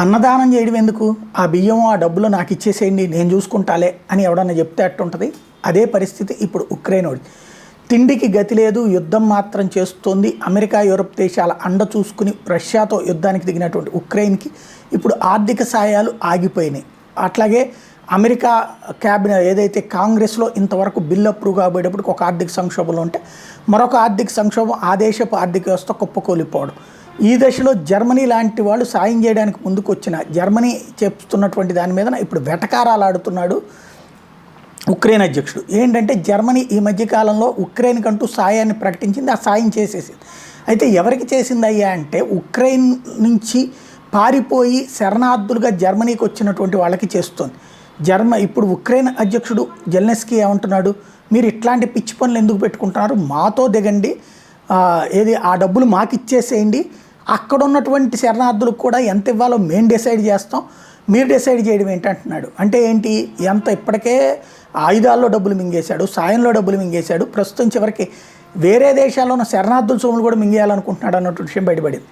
అన్నదానం చేయడం ఎందుకు? ఆ బియ్యం ఆ డబ్బులు నాకు ఇచ్చేసేయండి నేను చూసుకుంటాలే అని ఎవడన్నా చెప్తే అట్టుంటుంది. అదే పరిస్థితి ఇప్పుడు ఉక్రెయిన్ వాడి. తిండికి గతి లేదు, యుద్ధం మాత్రం చేస్తోంది. అమెరికా యూరప్ దేశాల అండ చూసుకుని రష్యాతో యుద్ధానికి దిగినటువంటి ఉక్రెయిన్కి ఇప్పుడు ఆర్థిక సాయాలు ఆగిపోయినాయి. అట్లాగే అమెరికా క్యాబినెట్ ఏదైతే కాంగ్రెస్లో ఇంతవరకు బిల్ అప్రూవ్ కాబోయేటప్పటికి ఒక ఆర్థిక సంక్షోభంలో ఉంటే మరొక ఆర్థిక సంక్షోభం ఆ దేశపు ఆర్థిక వ్యవస్థ కుప్పకూలిపోవడం. ఈ దశలో జర్మనీ లాంటి వాళ్ళు సాయం చేయడానికి ముందుకు వచ్చిన జర్మనీ చెప్తున్నటువంటి దాని మీద ఇప్పుడు వెటకారాలు ఆడుతున్నాడు ఉక్రెయిన్ అధ్యక్షుడు. ఏంటంటే జర్మనీ ఈ మధ్యకాలంలో ఉక్రెయిన్కి అంటూ సాయాన్ని ప్రకటించింది, ఆ సాయం చేసేసింది. అయితే ఎవరికి చేసింది అయ్యా అంటే ఉక్రెయిన్ నుంచి పారిపోయి శరణార్థులుగా జర్మనీకి వచ్చినటువంటి వాళ్ళకి చేస్తుంది. ఇప్పుడు ఉక్రెయిన్ అధ్యక్షుడు జెలెన్స్కీ ఏమంటున్నాడు, మీరు ఇట్లాంటి పిచ్చి పనులు ఎందుకు పెట్టుకుంటున్నారు, మాతో దిగండి, ఏది ఆ డబ్బులు మాకు ఇచ్చేసేయండి, అక్కడ ఉన్నటువంటి శరణార్థులకు కూడా ఎంత ఇవ్వాలో మేము డిసైడ్ చేస్తాం, మీరు డిసైడ్ చేయడం ఏంటంటున్నాడు. అంటే ఏంటి, ఎంత ఇప్పటికే ఆయుధాల్లో డబ్బులు మింగేశాడు, సాయంలో డబ్బులు మింగేశాడు, ప్రస్తుతం చివరికి వేరే దేశాల్లో ఉన్న శరణార్థుల సొమ్ములు కూడా మింగేయాలనుకుంటున్నాడు అన్నట్టు విషయం బయటపడింది.